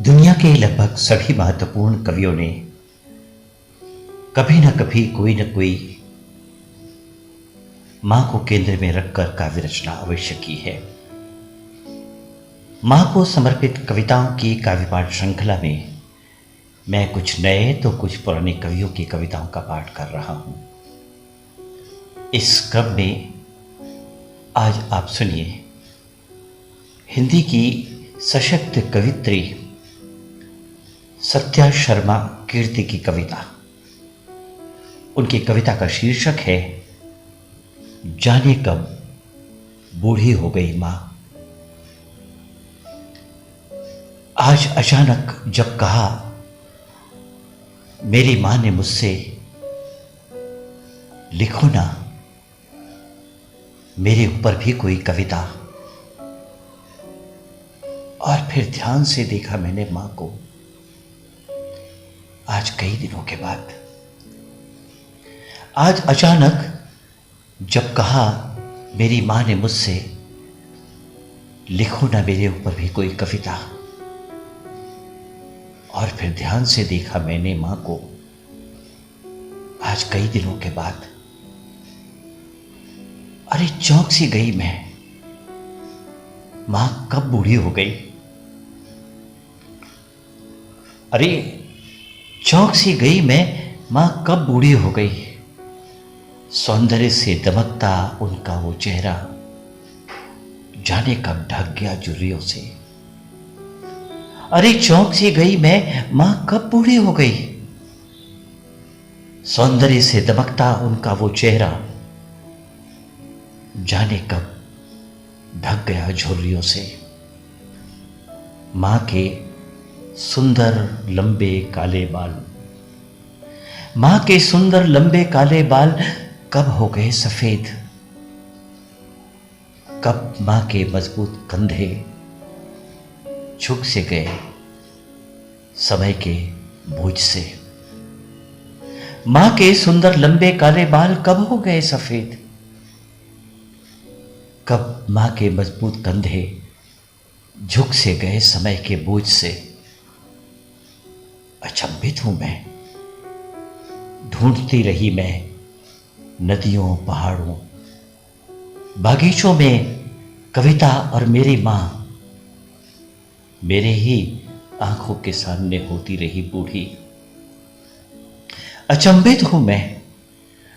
दुनिया के लगभग सभी महत्वपूर्ण कवियों ने कभी न कभी कोई न कोई मां को केंद्र में रखकर काव्य रचना अवश्य की है। मां को समर्पित कविताओं की काव्य पाठ श्रृंखला में मैं कुछ नए तो कुछ पुराने कवियों की कविताओं का पाठ कर रहा हूं। इस क्रम में आज आप सुनिए हिंदी की सशक्त कवित्री सत्या शर्मा कीर्ति की कविता। उनकी कविता का शीर्षक है जाने कब बूढ़ी हो गई मां। आज अचानक जब कहा मेरी मां ने मुझसे, लिखो ना मेरे ऊपर भी कोई कविता, और फिर ध्यान से देखा मैंने मां को आज कई दिनों के बाद। आज अचानक जब कहा मेरी मां ने मुझसे, लिखो ना मेरे ऊपर भी कोई कविता, और फिर ध्यान से देखा मैंने मां को आज कई दिनों के बाद। अरे चौंक सी गई मैं, मां कब बूढ़ी हो गई। अरे चौंक सी गई मैं, मां कब बूढ़ी हो गई। सौंदर्य से दमकता उनका वो चेहरा जाने कब ढक गया झुर्रियों से। अरे चौंक सी गई मैं, मां कब बूढ़ी हो गई। सौंदर्य से दमकता उनका वो चेहरा जाने कब ढक गया झुर्रियों से। मां के सुंदर लंबे काले बाल, मां के सुंदर लंबे काले बाल कब हो गए सफेद। कब मां के मजबूत कंधे झुक से गए समय के बोझ से। मां के सुंदर लंबे काले बाल कब हो गए सफेद। कब मां के मजबूत कंधे झुक से गए समय के बोझ से। अचंभित हूं मैं, ढूंढती रही मैं नदियों पहाड़ों बागीचों में कविता, और मेरी मां मेरे ही आंखों के सामने होती रही बूढ़ी। अचंभित हूं मैं,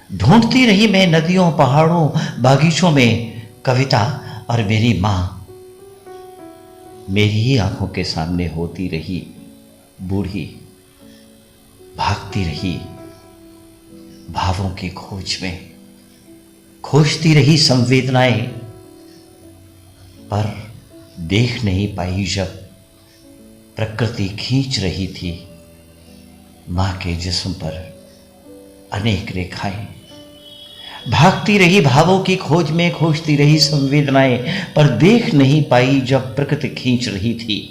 ढूंढती रही मैं नदियों पहाड़ों बागीचों में कविता, और मेरी मां मेरी ही आंखों के सामने होती रही बूढ़ी। भागती रही भावों की खोज में, खोजती रही संवेदनाएं, पर देख नहीं पाई जब प्रकृति खींच रही थी मां के जिस्म पर अनेक रेखाएं। भागती रही भावों की खोज में, खोजती रही संवेदनाएं, पर देख नहीं पाई जब प्रकृति खींच रही थी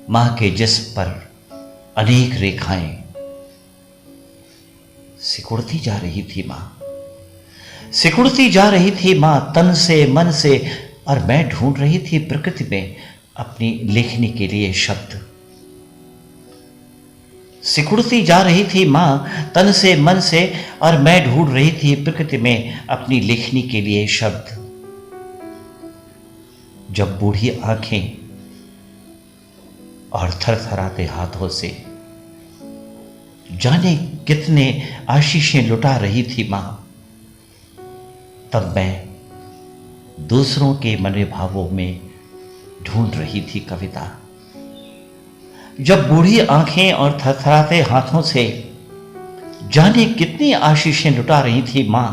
मां के जिस्म पर अनेक रेखाएं। सिकुड़ती जा रही थी मां, सिकुड़ती जा रही थी मां तन से मन से, और मैं ढूंढ रही थी प्रकृति में अपनी लेखनी के लिए शब्द। सिकुड़ती जा रही थी मां तन से मन से, और मैं ढूंढ रही थी प्रकृति में अपनी लेखनी के लिए शब्द। जब बूढ़ी आंखें और थरथराते हाथों से जाने कितने आशीषें लुटा रही थी मां, तब मैं दूसरों के मने भावों में ढूंढ रही थी कविता। जब बूढ़ी आंखें और थरथराते हाथों से जाने कितनी आशीषें लुटा रही थी मां,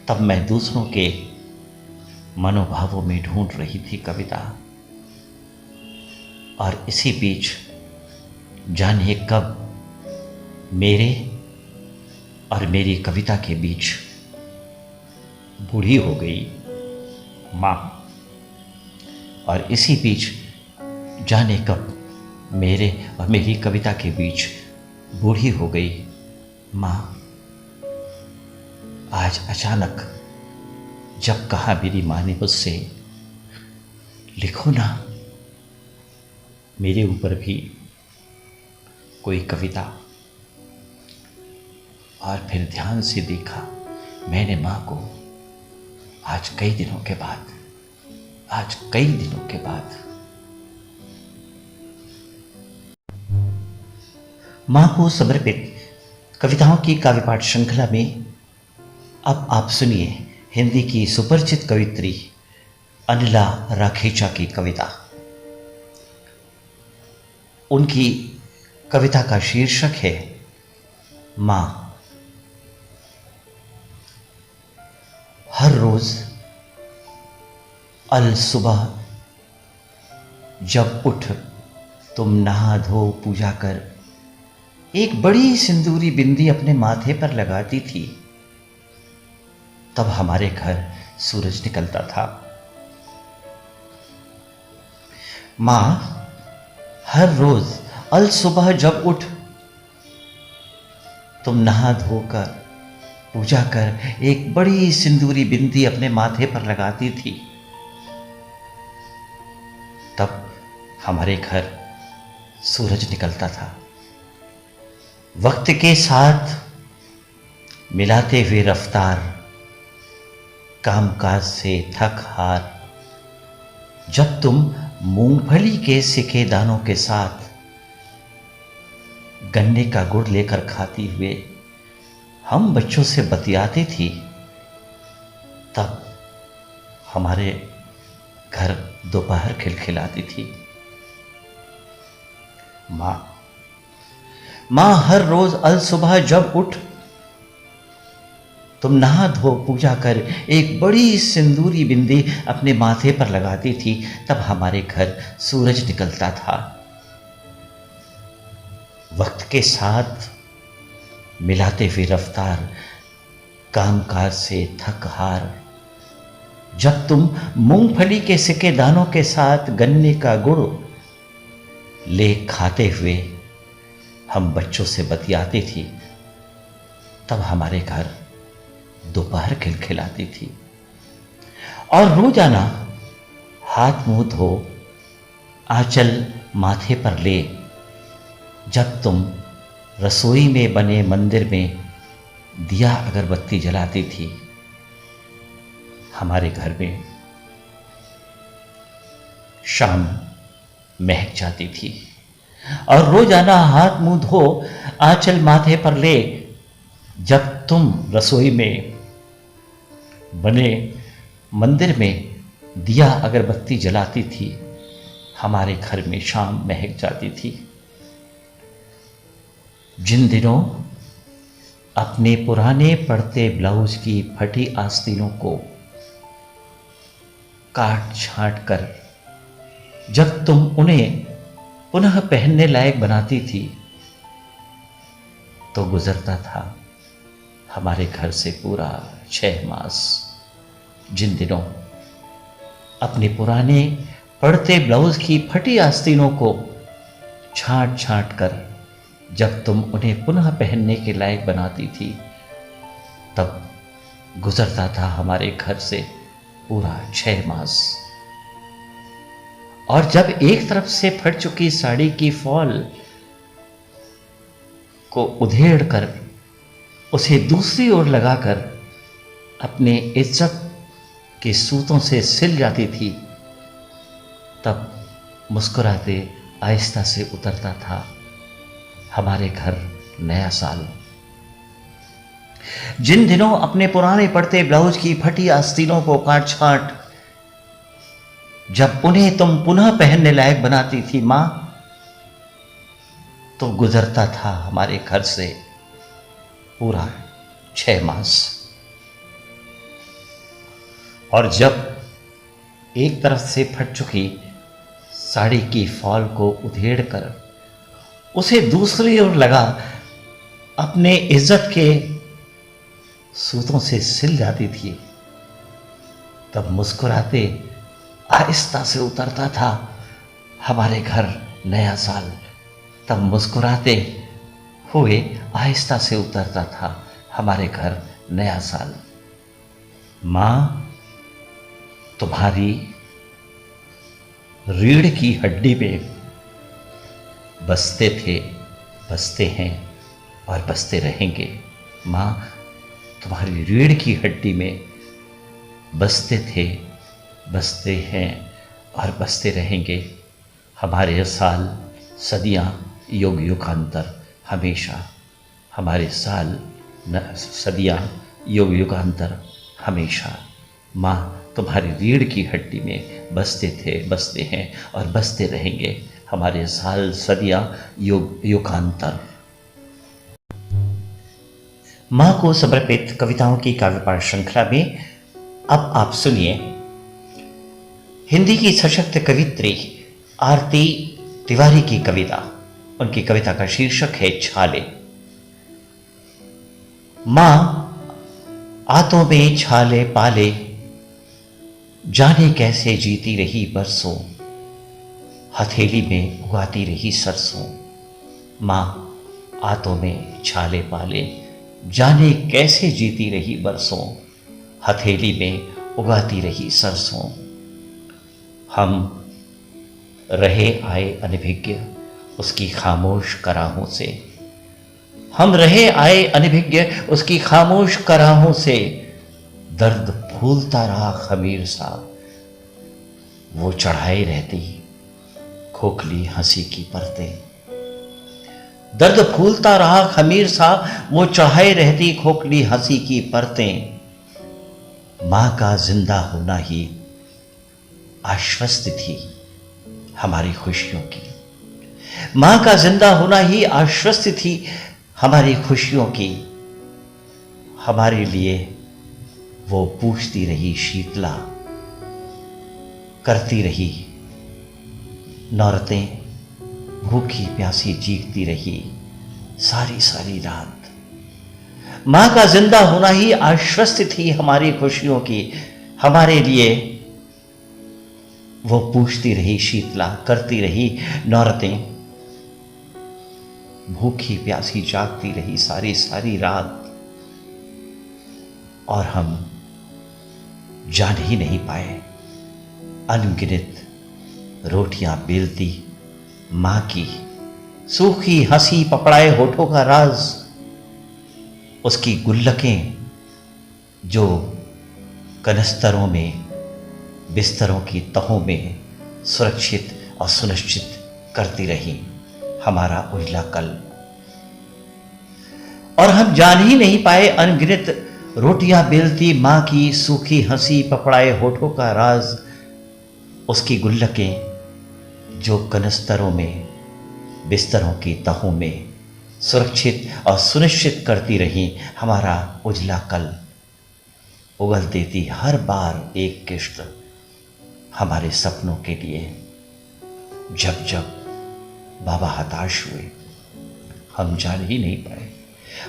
तब मैं दूसरों के मनोभावों में ढूंढ रही थी कविता। और इसी बीच जाने कब मेरे और मेरी कविता के बीच बूढ़ी हो गई मां। और इसी बीच जाने कब मेरे और मेरी कविता के बीच बूढ़ी हो गई मां। आज अचानक जब कहा मेरी मां ने मुझसे, लिखो ना मेरे ऊपर भी कोई कविता। और फिर ध्यान से देखा मैंने माँ को, आज कई दिनों के बाद माँ को समर्पित कविताओं की काव्य पाठ श्रृंखला में अब आप सुनिए हिंदी की सुपरिचित कवित्री अनिला राखेचा की कविता। उनकी कविता का शीर्षक है माँ। हर रोज अल सुबह जब उठ तुम नहा धो पूजा कर एक बड़ी सिंदूरी बिंदी अपने माथे पर लगाती थी, तब हमारे घर सूरज निकलता था। माँ, हर रोज अल सुबह जब उठ तुम नहा धोकर पूजा कर एक बड़ी सिंदूरी बिंदी अपने माथे पर लगाती थी, तब हमारे घर सूरज निकलता था। वक्त के साथ मिलाते हुए रफ्तार, कामकाज से थक हार, जब तुम मूंगफली के सिके दानों के साथ गन्ने का गुड़ लेकर खाती हुए हम बच्चों से बतियाती थी, तब हमारे घर दोपहर खिलखिलाती थी। माँ, हर रोज अल सुबह जब उठ तुम नहा धो पूजा कर एक बड़ी सिंदूरी बिंदी अपने माथे पर लगाती थी, तब हमारे घर सूरज निकलता था। वक्त के साथ मिलाते हुए रफ्तार, कामकाज से थक हार, जब तुम मूंगफली के सिके दानों के साथ गन्ने का गुड़ ले खाते हुए हम बच्चों से बतियाती थी, तब हमारे घर दोपहर खिलखिलाती थी। और रोजाना हाथ मुंह धो आंचल माथे पर ले, जब तुम रसोई में बने मंदिर में दिया अगरबत्ती जलाती थी, हमारे घर में शाम महक जाती थी। और रोजाना हाथ मुंह धो आंचल माथे पर ले, जब तुम रसोई में बने मंदिर में दिया अगरबत्ती जलाती थी, हमारे घर में शाम महक जाती थी। जिन दिनों अपने पुराने पड़ते ब्लाउज की फटी आस्तीनों को काट छांट कर जब तुम उन्हें पुनः पहनने लायक बनाती थी, तो गुजरता था हमारे घर से पूरा 6 मास। जिन दिनों अपने पुराने पड़ते ब्लाउज की फटी आस्तीनों को छांट छांट कर जब तुम उन्हें पुनः पहनने के लायक बनाती थी, तब गुजरता था हमारे घर से पूरा 6 मास। और जब एक तरफ से फट चुकी साड़ी की फॉल को उधेड़ कर उसे दूसरी ओर लगाकर अपने इज्जत के सूतों से सिल जाती थी, तब मुस्कुराते आहिस्ता से उतरता था हमारे घर नया साल। जिन दिनों अपने पुराने पड़ते ब्लाउज की फटी आस्तीनों को काट छांट जब उन्हें तुम पुनः पहनने लायक बनाती थी मां, तो गुजरता था हमारे घर से पूरा 6 मास। और जब एक तरफ से फट चुकी साड़ी की फॉल को उधेड़ कर उसे दूसरी ओर लगा अपने इज्जत के सूतों से सिल जाती थी, तब मुस्कुराते आहिस्ता से उतरता था हमारे घर नया साल। तब मुस्कुराते हुए आहिस्ता से उतरता था हमारे घर नया साल। मां, तुम्हारी रीढ़ की हड्डी में बसते थे, बसते हैं और बसते रहेंगे। माँ, तुम्हारी रीढ़ की हड्डी में बसते थे, बसते हैं और बसते रहेंगे हमारे साल, सदियाँ, युग युगांतर, हमेशा। हमारे साल, सदियाँ, युग युगांतर, हमेशा। माँ, तुम्हारी रीढ़ की हड्डी में बसते थे, बसते हैं और बसते रहेंगे हमारे साल, सदियाँ, युग युगांतर। माँ को समर्पित कविताओं की काव्य पाठ श्रृंखला में अब आप सुनिए हिंदी की सशक्त कवित्री आरती तिवारी की कविता। उनकी कविता का शीर्षक है छाले। मां आंतों में छाले पाले, जाने कैसे जीती रही बरसों, हथेली में उगाती रही सरसों। मां आंतों में छाले पाले, जाने कैसे जीती रही बरसों, हथेली में उगाती रही सरसों। हम रहे आए अनभिज्ञ उसकी खामोश कराहों से, हम रहे आए अनभिज्ञ उसकी खामोश कराहों से। दर्द फूलता रहा खमीर सा, वो चढ़ाए रहती खोखली हंसी की परतें। दर्द फूलता रहा खमीर सा, वो चढ़ाए रहती खोखली हंसी की परतें। मां का जिंदा होना ही आश्वस्त थी हमारी खुशियों की, मां का जिंदा होना ही आश्वस्त थी हमारी खुशियों की। हमारे लिए वो पूछती रही शीतला, करती रही नौरतें, भूखी प्यासी जीती रही सारी सारी रात। मां का जिंदा होना ही आश्वस्त थी हमारी खुशियों की। हमारे लिए वो पूछती रही शीतला, करती रही नौरतें, भूखी प्यासी जागती रही सारी सारी रात। और हम जान ही नहीं पाए अनगिनत रोटियां बेलती मां की सूखी हंसी पकड़ाए होठों का राज। उसकी गुल्लकें जो कनस्तरों में, बिस्तरों की तहों में सुरक्षित और सुनिश्चित करती रही हमारा उजला कल। और हम जान ही नहीं पाए अनगिनत रोटियां बेलती मां की सूखी हंसी पकड़ाए होठों का राज। उसकी गुल्लकें जो कनस्तरों में, बिस्तरों की तहों में सुरक्षित और सुनिश्चित करती रही हमारा उजला कल। उगल देती हर बार एक किश्त हमारे सपनों के लिए। जब जब बाबा हताश हुए, हम जान ही नहीं पाए,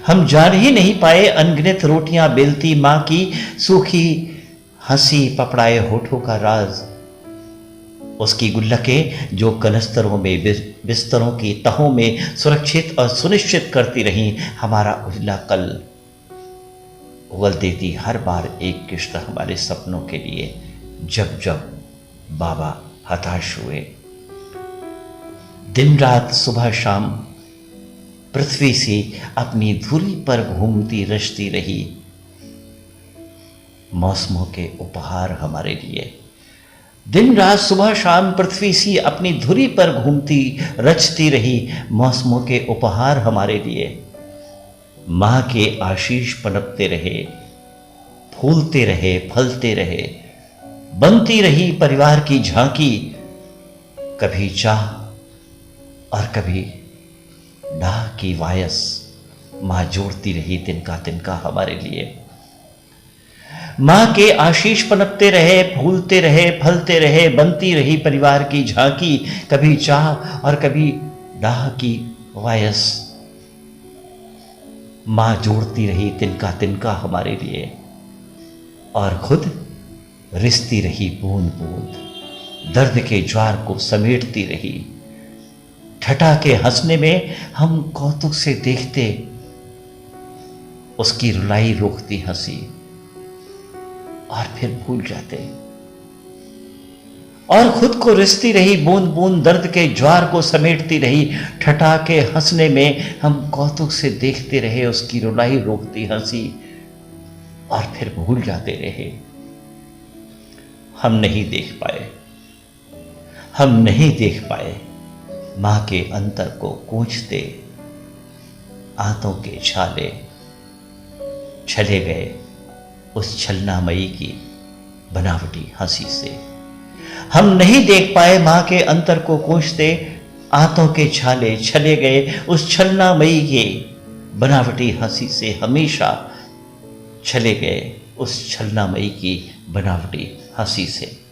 हम जान ही नहीं पाए अनगिनत रोटियां बेलती मां की सूखी हंसी पकड़ाए होठों का राज। उसकी गुल्लकें जो कनस्तरों में, बिस्तरों की तहों में सुरक्षित और सुनिश्चित करती रही हमारा उजला कल। उगल देती हर बार एक किश्त हमारे सपनों के लिए। जब जब बाबा हताश हुए, दिन रात सुबह शाम पृथ्वी से अपनी धुरी पर घूमती रचती रही मौसमों के उपहार हमारे लिए। दिन रात सुबह शाम पृथ्वी सी अपनी धुरी पर घूमती रचती रही मौसमों के उपहार हमारे लिए। मां के आशीष पनपते रहे, फूलते रहे, फलते रहे, बनती रही परिवार की झांकी। कभी चाह और कभी डाह की वायस मां जोड़ती रही तिनका तिनका हमारे लिए। मां के आशीष पनपते रहे, फूलते रहे, फलते रहे, बनती रही परिवार की झांकी। कभी चाह और कभी डाह की वायस मां जोड़ती रही तिनका तिनका हमारे लिए। और खुद रिसती रही बूंद बूंद, दर्द के ज्वार को समेटती रही। ठठा के हंसने में हम कौतुक से देखते, उसकी रुलाई रोकती हंसी, और फिर भूल जाते। और खुद को रिसती रही, बूंद बूंद दर्द के ज्वार को समेटती रही। ठठा के हंसने में हम कौतुक से देखते रहे उसकी रुलाई रोकती हंसी, और फिर भूल जाते रहे। हम नहीं देख पाए, हम नहीं देख पाए मां के अंतर को कोंचते आंतों के छाले। चले गए उस छलनामयी की बनावटी हंसी से। हम नहीं देख पाए मां के अंतर को कोंचते आंतों के छाले। चले गए उस छलनामयी के बनावटी हंसी से, हमेशा चले गए उस छलनामयी की बनावटी हंसी से।